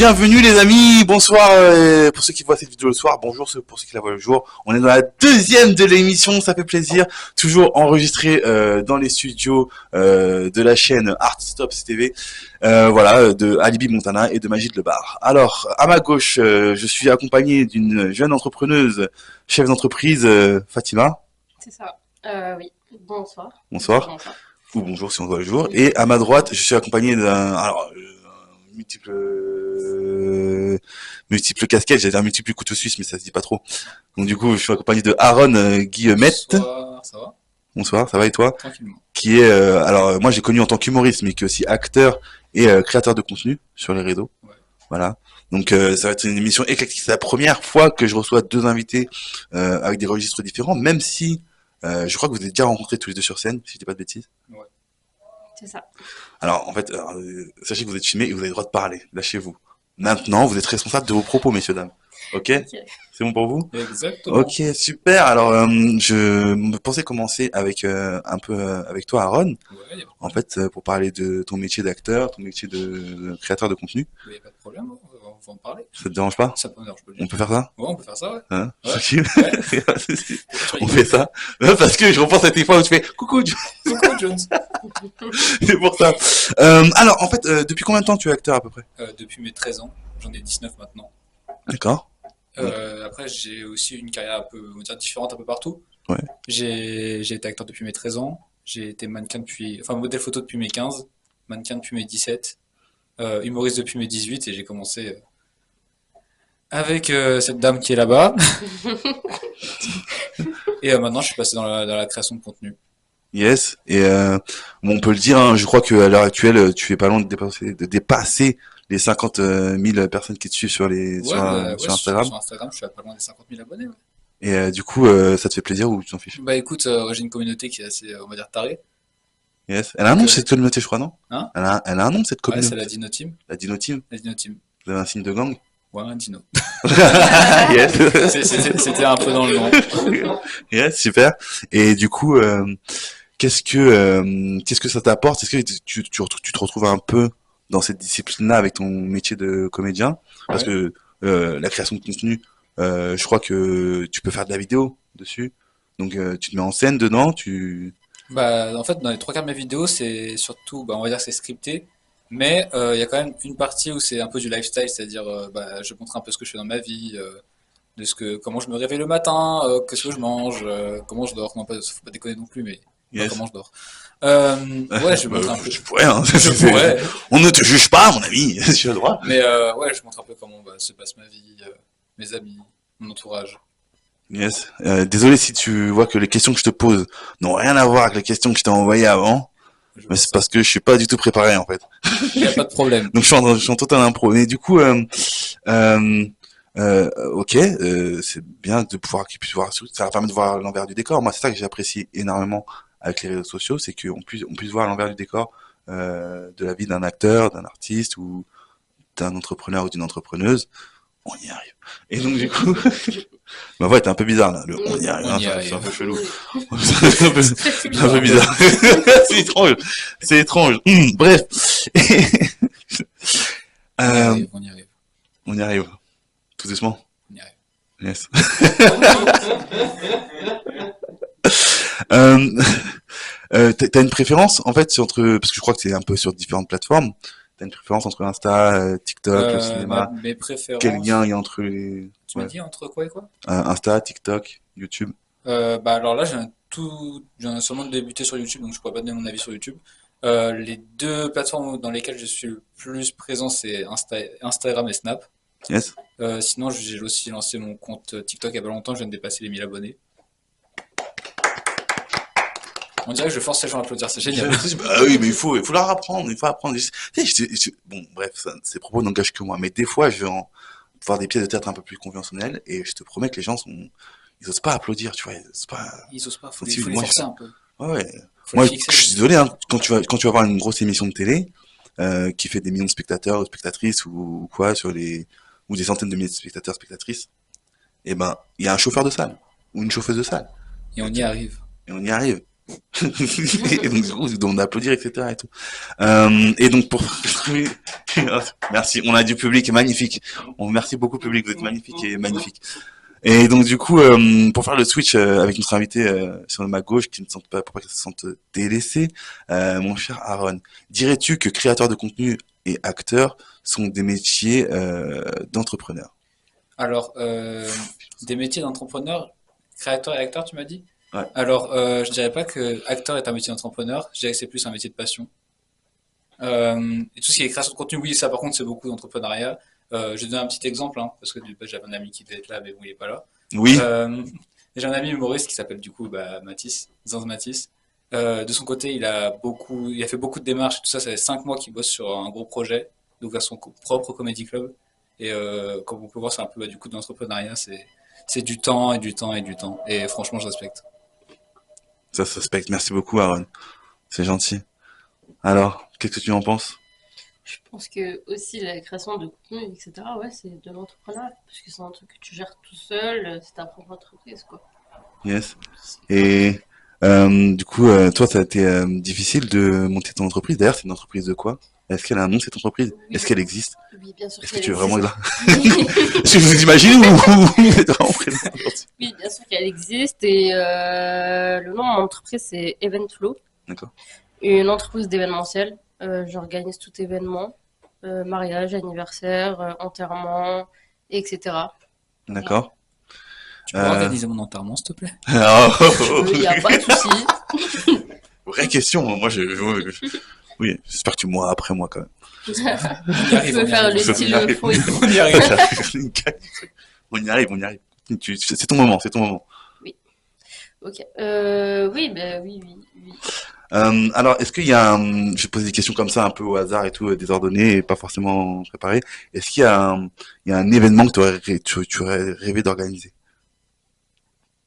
bienvenue les amis, bonsoir pour ceux qui voient cette vidéo le soir, bonjour pour ceux qui la voient le jour. On est dans la deuxième de l'émission, ça fait plaisir, toujours enregistré dans les studios de la chaîne Artistops TV, voilà, de Alibi Montana et de Magid Le Bar. Alors, à ma gauche, je suis accompagné d'une jeune entrepreneuse, chef d'entreprise, Fatima. C'est ça, oui, bonsoir. Bonsoir. Bonsoir. Ou bonjour si on voit le jour. Et à ma droite, je suis accompagné d'un, alors, multiples casquettes, j'allais dire multiples couteaux suisses, mais ça se dit pas trop. Donc du coup, je suis accompagné de Aaron Guillemette. Bonsoir, ça va? Bonsoir, ça va et toi? Tranquillement. Qui est, alors moi j'ai connu en tant qu'humoriste, mais qui est aussi acteur et créateur de contenu sur les réseaux. Ouais. Voilà. Donc ça va être une émission éclectique. C'est la première fois que je reçois deux invités avec des registres différents, même si je crois que vous êtes déjà rencontrés tous les deux sur scène, si je dis pas de bêtises. Ouais. C'est ça. Alors en fait, sachez que vous êtes filmés et vous avez le droit de parler. Lâchez-vous. Maintenant, vous êtes responsable de vos propos, messieurs, dames. Ok? C'est bon pour vous? Exactement. Ok, super. Alors, je me pensais commencer avec un peu avec toi, Aaron. Ouais, y a pas de En problème. fait, pour parler de ton métier d'acteur, ton métier de créateur de contenu. Y a pas de problème, on va en parler. Ça te dérange pas? Ça peut me dérange pas du On tout. peut faire ça? Ouais, on peut faire ça, ouais. Hein? Ouais. Tranquille. Ouais. On fait ça. Parce que je repense à tes fois où tu fais coucou, Coucou, Jones. c'est pour ça. Alors, en fait, depuis combien de temps tu es acteur à peu près? Depuis mes 13 ans, j'en ai 19 maintenant. D'accord. Après, j'ai aussi une carrière un peu, on va dire, différente un peu partout. Ouais. J'ai été acteur depuis mes 13 ans. J'ai été mannequin enfin, modèle photo depuis mes 15, mannequin depuis mes 17, humoriste depuis mes 18 et j'ai commencé avec cette dame qui est là-bas. Et maintenant, je suis passé dans la création de contenu. Yes. Et bon, on peut le dire, hein, je crois qu'à l'heure actuelle, tu es pas loin de dépasser les 50 000 personnes qui te suivent sur Ouais, sur Instagram. Sur Instagram, je suis à pas loin des 50 000 abonnés. Ouais. Et du coup, ça te fait plaisir ou tu t'en fiches? Bah écoute, j'ai une communauté qui est assez, on va dire, tarée. Yes. Elle a un nom cette communauté, je crois, non? Hein? Elle a un nom cette Ouais, communauté. c'est la Dino Team. La Dino Team. La Dino Team. Vous avez un signe de gang? Ouais, un dino. Yes. C'était un peu dans le nom. Yes, super. Et du coup, qu'est-ce que ça t'apporte? Est-ce que tu te retrouves un peu dans cette discipline-là avec ton métier de comédien? Parce Ouais. que la création de contenu, je crois que tu peux faire de la vidéo dessus. Donc tu te mets en scène dedans, Bah, en fait, dans les trois quarts de mes vidéos, c'est surtout, bah, on va dire que c'est scripté. Mais il y a quand même une partie où c'est un peu du lifestyle, c'est-à-dire bah, je montre un peu ce que je fais dans ma vie, comment je me réveille le matin, qu'est-ce que je mange, comment je dors. Non, faut pas déconner non plus, mais Yes. comment je dors. Ouais, je montre un peu. Tu pourrais, hein. Je pourrais. On ne te juge pas, mon ami. Tu as le droit. Mais ouais, je montre un peu comment bah, se passe ma vie, mes amis, mon entourage. Yes. Désolé si tu vois que les questions que je te pose n'ont rien à voir avec les questions que je t'ai envoyées avant, Je mais vois c'est ça. parce que je suis pas du tout préparé en fait. Il n'y a pas de problème. Donc je suis en total impro. Mais du coup, euh, ok, c'est bien de pouvoir qu'ils puissent voir, ça va permettre de voir l'envers du décor. Moi, c'est ça que j'apprécie énormément avec les réseaux sociaux, c'est on puisse voir l'envers du décor de la vie d'un acteur, d'un artiste ou d'un entrepreneur ou d'une entrepreneuse. On y arrive. Et donc du coup, ma voix était un peu bizarre là. On y arrive, On hein, y c'est un arrive. peu chelou. C'est un peu bizarre. C'est étrange. C'est étrange. Bref. On y Euh, arrive, on y arrive, on y arrive. Tout doucement. on y arrive. Yes. Euh, t'as une préférence en fait entre parce que je crois que c'est un peu sur différentes plateformes. T'as une préférence entre Insta, TikTok, le cinéma. Mes Quel préférences, lien il y a entre les tu m'as dit entre quoi et quoi? Insta, TikTok, YouTube? Bah alors là, je viens seulement de débuter sur YouTube, donc je pourrais pas donner mon avis sur YouTube. Les deux plateformes dans lesquelles je suis le plus présent, c'est Instagram et Snap. Yes. Sinon, j'ai aussi lancé mon compte TikTok il y a pas longtemps, je viens de dépasser les 1000 abonnés. On dirait que je force les gens à applaudir, c'est génial. Bah oui, mais il faut leur apprendre, il faut apprendre. Tu sais, bon, bref, ces propos n'engagent que moi, mais des fois, je vais voir des pièces de théâtre un peu plus conventionnelles, et je te promets que les gens ils osent pas applaudir, tu vois, ils osent pas. Ils osent pas, Si, faut les moi, forcer un peu. ouais. Faut Moi, les je suis fixer. désolé, hein, quand tu vas voir une grosse émission de télé, qui fait des millions de spectateurs ou spectatrices ou quoi, ou des centaines de milliers de spectateurs, spectatrices, et ben, il y a un chauffeur de salle, ou une chauffeuse de salle. Et on y arrive. Et on y arrive. Et donc, du coup, on applaudir, etc. et tout. Et donc, pour, merci, on a du public magnifique. On merci beaucoup, public, vous êtes magnifique et magnifique. Et donc, du coup, pour faire le switch avec notre invité sur ma gauche, qui ne sente pas, pour pas qu'elle se sente délaissée, mon cher Aaron, dirais-tu que créateur de contenu et acteur sont des métiers d'entrepreneur? Alors, des métiers d'entrepreneur, créateur et acteur, tu m'as dit? Ouais. Alors, je dirais pas que acteur est un métier d'entrepreneur, je dirais que c'est plus un métier de passion. Et tout ce qui est création de contenu, oui, ça par contre, c'est beaucoup d'entrepreneuriat. Je vais donner un petit exemple, hein, parce que j'avais un ami qui devait être là, mais bon, il est pas là. Oui. J'ai un ami humoriste qui s'appelle du coup Mathis, Zanz Mathis. De son côté, il a fait beaucoup de démarches, tout ça, ça fait 5 mois qu'il bosse sur un gros projet, donc à son propre comedy club. Et comme on peut voir, c'est un peu du coup de l'entrepreneuriat, c'est du temps et du temps et du temps. Et franchement, je respecte. Ça se respecte. Merci beaucoup, Aaron. C'est gentil. Alors, qu'est-ce que tu en penses? Je pense que aussi la création de contenu, etc., ouais, c'est de l'entrepreneuriat. Parce que c'est un truc que tu gères tout seul, c'est ta propre entreprise, quoi. Yes. Et du coup, toi, ça a été difficile de monter ton entreprise. D'ailleurs, c'est une entreprise de quoi? Est-ce qu'elle a un nom, cette entreprise? Est-ce Oui, qu'elle existe? oui, bien sûr Est-ce que qu'elle tu es vraiment existe. là? Est-ce que vous imaginez ou vous êtes vraiment présent aujourd'hui? Oui, bien sûr qu'elle existe. Et le nom de mon entreprise, c'est Eventflow. D'accord. Une entreprise d'événementiel. J'organise tout événement, mariage, anniversaire, enterrement, etc. Voilà. D'accord. Tu peux Euh... organiser mon enterrement, s'il te plaît? Il n'y a pas de souci. Vraie question. Moi, oui, j'espère que tu mourras après moi quand même. J'espère. On y Tu arrive, veux on y faire arrive. le Ça, on y style arrive. fond et tout. On y arrive. On y arrive, on y arrive. C'est ton moment, c'est ton moment. Oui, ok. Oui, ben oui, oui, oui. Alors, est-ce qu'il y a je vais poser des questions comme ça, un peu au hasard et tout, désordonnées et pas forcément préparées. Est-ce qu'il y a il y a un événement que tu aurais rêvé d'organiser?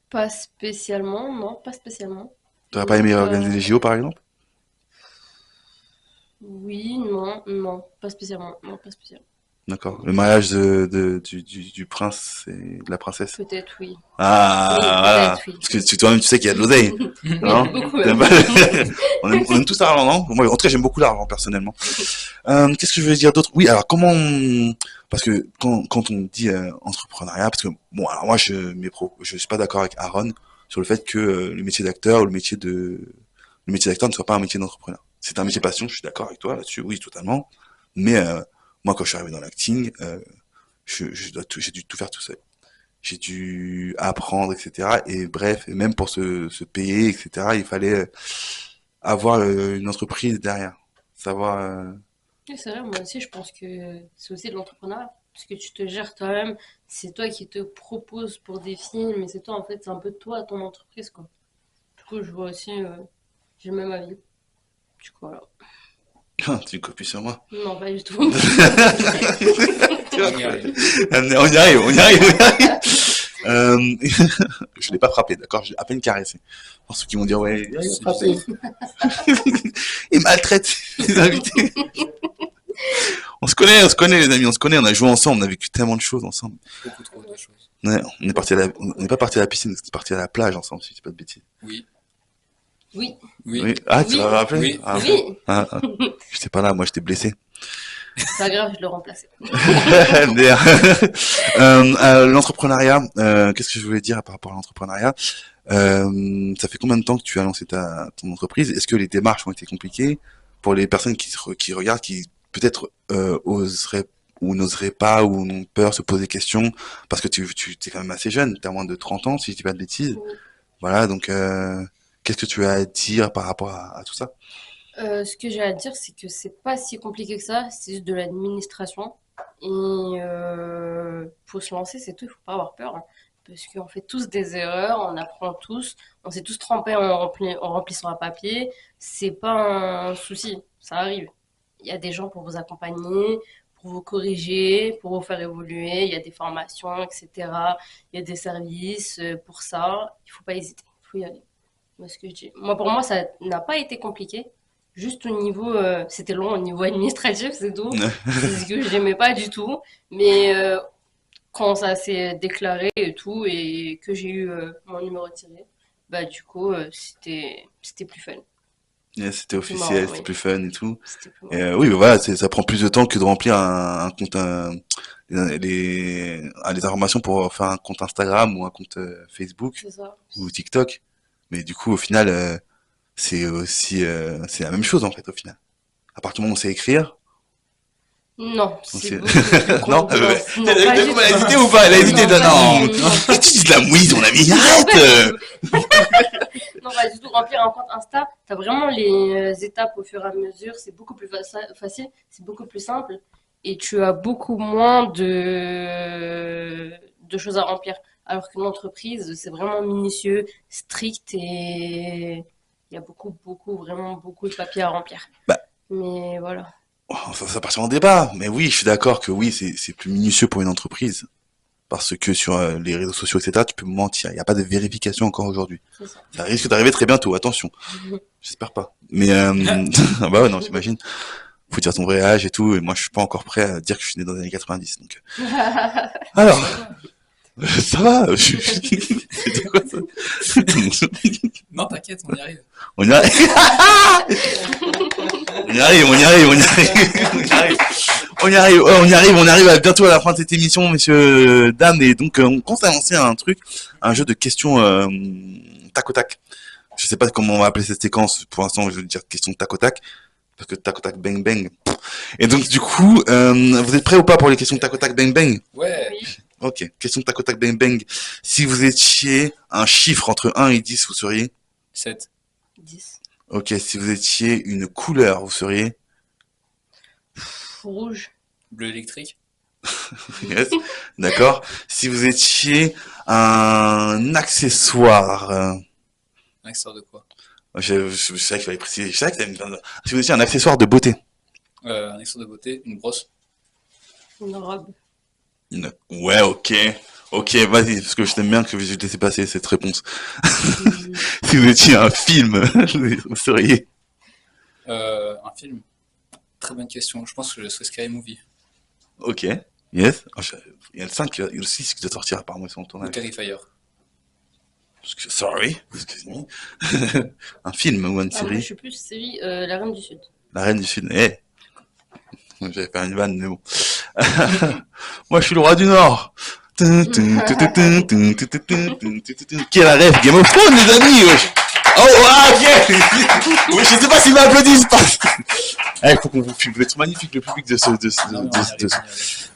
Pas spécialement, non, pas spécialement. Tu n'aurais pas Non, aimé organiser pas. les JO, par exemple? Oui, non, non, pas spécialement. Non, pas spécialement. D'accord. Le mariage du prince et de la princesse. Peut-être oui. Oui, Ah, voilà. peut-être oui. Parce que toi-même, tu sais qu'il y a de l'oseille. Oui, Hein? beaucoup T'aimes même. pas- on aime tous l'argent, non? Moi, en tout cas, j'aime beaucoup l'argent, personnellement. Qu'est-ce que je veux dire d'autre? Oui, alors parce que quand on dit entrepreneuriat, parce que bon, alors moi je suis pas d'accord avec Aaron sur le fait que le métier d'acteur ou le métier d'acteur ne soit pas un métier d'entrepreneur. C'est un métier passion, je suis d'accord avec toi là-dessus, oui, totalement. Mais moi, quand je suis arrivé dans l'acting, j'ai dû tout faire tout seul. J'ai dû apprendre, etc. Et bref, et même pour se payer, etc. Il fallait avoir une entreprise derrière, savoir. Oui, c'est vrai, moi aussi, je pense que c'est aussi de l'entrepreneuriat. Parce que tu te gères toi-même, c'est toi qui te proposes pour des films, et c'est toi, en fait, c'est un peu toi, ton entreprise, quoi. Du coup, je vois aussi, j'ai le même avis. Du coup, voilà. Tu copies sur moi. Non, pas du tout. Tu vois, On y arrive. on y arrive, on y arrive, on y arrive. Euh, je l'ai pas frappé, d'accord? J'ai à peine caressé. Pour ceux qui vont dire, ouais, il a C'est frappé. bizarre. Il maltraite les invités. On se connaît, les amis, on se connaît, on a joué ensemble, on a vécu tellement de choses ensemble. Beaucoup trop de choses. Ouais, on n'est pas parti à la piscine, on est parti à la plage ensemble, si je dis pas de bêtises. Oui, Oui, oui, Oui. Ah, tu oui, m'as rappelé? oui. Ah, oui. ah. J'étais pas là, moi j'étais blessé. C'est pas grave, je le remplaçais. D'ailleurs, l'entrepreneuriat, qu'est-ce que je voulais dire par rapport à l'entrepreneuriat? Ça fait combien de temps que tu as lancé ton entreprise? Est-ce que les démarches ont été compliquées pour les personnes qui regardent, qui peut-être oseraient ou n'oseraient pas ou ont peur, se poser des questions, parce que tu es quand même assez jeune, tu as moins de 30 ans si je dis pas de bêtises. Oui. Voilà, donc qu'est-ce que tu as à dire par rapport à tout ça? Ce que j'ai à dire, c'est que c'est pas si compliqué que ça, c'est juste de l'administration. Et faut se lancer, c'est tout, il faut pas avoir peur, hein. Parce qu'on fait tous des erreurs, on apprend tous, on s'est tous trempés en remplissant un papier. C'est pas un souci, ça arrive. Il y a des gens pour vous accompagner, pour vous corriger, pour vous faire évoluer. Il y a des formations, etc. Il y a des services pour ça. Il faut pas hésiter, il faut y aller. Moi, ce que je dis. Moi, pour moi, ça n'a pas été compliqué. Juste au niveau, c'était long au niveau administratif, c'est tout. C'est ce que j'aimais pas du tout. Mais quand ça s'est déclaré et tout, et que j'ai eu mon numéro tiré, bah du coup, c'était plus fun. Yeah, c'était Plus marrant, officiel, c'était oui. plus fun et tout. C'était plus Et marrant. oui, mais voilà, ça prend plus de temps que de remplir un compte, les informations pour faire un compte Instagram ou un compte Facebook C'est ça. ou TikTok. Mais du coup, au final, c'est aussi, c'est la même chose en fait, au final. À partir du moment où on sait écrire, Non, on c'est sait... beaucoup plus non, non, non, pas du du coup, elle a tout. hésité ou pas? Elle a hésité, Non, pas du non. tout. Non, Qu'est-ce que tu dis de la mouise, mon ami? non, pas du Arrête! tout. Non, pas du tout. Remplir un compte Insta, t'as vraiment les étapes au fur et à mesure. C'est beaucoup plus facile, c'est beaucoup plus simple. Et tu as beaucoup moins de choses à remplir. Alors qu'une entreprise, c'est vraiment minutieux, strict et il y a vraiment beaucoup de papiers à remplir. Bah, Mais voilà, ça part sur un débat. Mais oui, je suis d'accord que oui, c'est plus minutieux pour une entreprise. Parce que sur les réseaux sociaux, etc., tu peux mentir. Il n'y a pas de vérification encore aujourd'hui. c'est ça. Ça risque d'arriver très bientôt, attention. J'espère pas. Mais, ah bah ouais, non, j'imagine. Faut dire ton vrai âge et tout. Et moi, je suis pas encore prêt à dire que je suis né dans les années 90. Donc, alors, ça va. C'est quoi ça? Non, t'inquiète, on y arrive. On y arrive. On y arrive, on y arrive, on y arrive. On y arrive. On y arrive, on arrive à bientôt à la fin de cette émission, messieurs, dames. Et donc, on commence à lancer un truc, un jeu de questions tac au tac. Je sais pas comment on va appeler cette séquence. Pour l'instant, je vais dire question tac au tac. Parce que tac au tac, bang bang. Et donc, du coup, vous êtes prêts ou pas pour les questions tac au tac, bang bang? Ouais, Oui, Ok, question tac au tac, bang bang. Si vous étiez un chiffre entre 1 et 10, vous seriez? 7. 10. Ok, si vous étiez une couleur, vous seriez? Rouge. Bleu électrique. Yes, d'accord. Si vous étiez un accessoire, Un accessoire de quoi? je savais qu'il fallait préciser. Je savais que si vous étiez un accessoire de beauté. Un accessoire de beauté, une brosse. Une robe. Ouais, ok. Ok, vas-y, parce que je t'aime bien que je te laisse passer cette réponse. Si vous étiez un film, vous seriez. Un film. Très bonne question. Je pense que je serais Scary Movie. Ok, yes. Il y a le 5, il y a le 6 qui doit sortir apparemment, ils sont en Ou tournage. Terrifier. Sorry, excuse-me. Un film ou une Ah, moi, je série. suis plus série La Reine du Sud. La Reine du Sud. Eh, j'avais fait une vanne, mais bon. Moi, je suis le roi du Nord. Qui est la ref? Game of Thrones, les amis, wesh. Oh, ah, ok. Oui, je sais pas s'ils m'applaudissent pas. Eh, faut être magnifique, le public de ce, Non, mais on y arrive, de on y ce-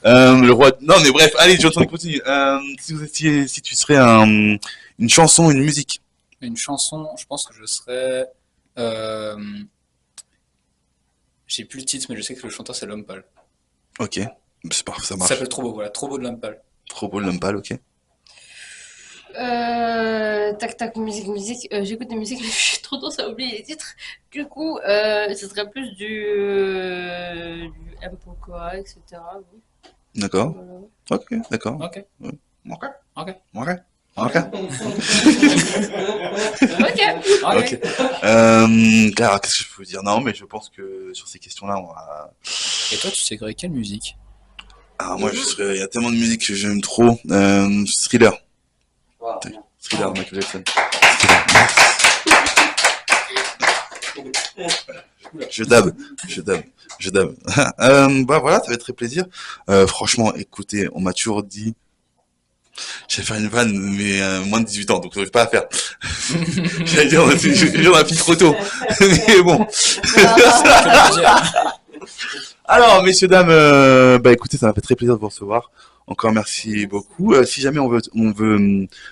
arrive. le roi. Non, mais bref, allez, j'entends continuer. Si tu serais une chanson, une musique. Une chanson, je pense que je serais. euh, J'ai plus le titre, mais je sais que le chanteur c'est L'Homme Pâle. Ok, c'est parfait, ça Ça marche. s'appelle Trop Beau, voilà. Trop Beau de L'Homme Pâle. Trop beau, l'homme pâle, ok. Tac tac, musique. J'écoute des musiques, mais je suis trop tendance à oublier les titres. Du coup, ce serait plus du M. Pokora, etc. Oui. D'accord. Voilà. Ok, d'accord. Ok, Ok. ok, Ok. Ok. Ok. Ok. Alors, qu'est-ce que je peux dire? Non, mais je pense que sur ces questions-là, on va. Et toi, tu sais quelle musique? Ah, moi, il y a tellement de musique que j'aime trop. Thriller. Thriller, Michael Jackson. Je dab, je dab. Bah voilà, ça va être très plaisir. Franchement, écoutez, on m'a toujours dit, j'allais faire une vanne, mais moins de 18 ans, donc je n'arrive pas à faire. J'allais dire, on a pris trop tôt. Mais bon. Alors, messieurs, dames, bah écoutez, ça m'a fait très plaisir de vous recevoir. Encore merci beaucoup. Si jamais on veut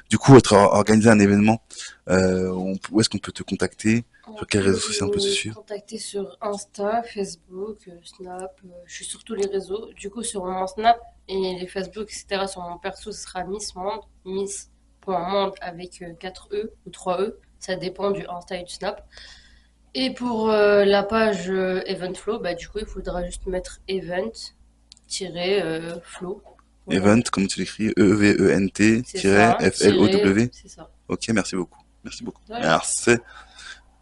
du coup organiser un événement, où est-ce qu'on peut te contacter? Sur quel réseau social on peut te suivre? Contacter sur Insta, Facebook, Snap. Je suis sur tous les réseaux. Du coup, sur mon Snap et les Facebook, etc., sur mon perso, ce sera Miss Monde. Miss.monde avec 4 E ou 3 E. Ça dépend du Insta et du Snap. Et pour la page Eventflow, bah, du coup, il faudra juste mettre event-flow. Voilà. Event, comme tu l'écris, E-V-E-N-T, C'est ça. F-L-O-W. C'est ça. Ok, merci beaucoup. Merci beaucoup. Voilà. Merci.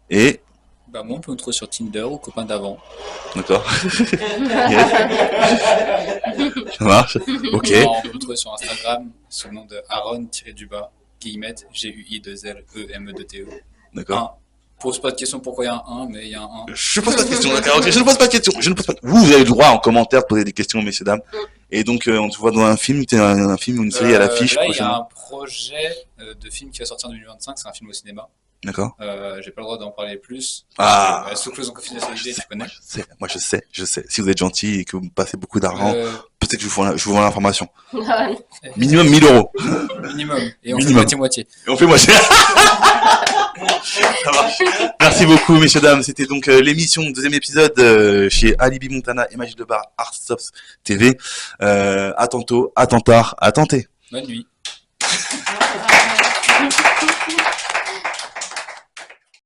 Et, Bah, moi, on peut me trouver sur Tinder ou copain d'avant. d'accord. Yes. Ça marche. Ok. Non, on peut me trouver sur Instagram sous le nom de Aaron-du-bas guillemets, GUI2LEME2TE. D'accord. 1. Pose pas de question pourquoi il y a un 1, mais il y a un 1. Je pose pas de questions, d'accord. Ok, je ne pose pas de questions. Je ne pose pas. Vous avez le droit en commentaire de poser des questions, messieurs dames. Et donc, on te voit dans un film, t'es un film ou une série à l'affiche Là, il y a prochainement. un projet de film qui va sortir en 2025, c'est un film au cinéma. D'accord. J'ai pas le droit d'en parler plus. Ah. Sous clause en confidentialité, tu connais. Je sais. Si vous êtes gentil et que vous me passez beaucoup d'argent, Euh, peut-être que je vous vends l'information. Ah, non. Minimum 1000 euros. Minimum. Et on Minimum. fait moitié-moitié. Et on fait moitié. Ça marche. Merci beaucoup, messieurs, dames. C'était donc l'émission, deuxième épisode chez Alibi Montana et Magie de Bar Artsoft TV. À tantôt, à tantard, à tenter. Bonne nuit.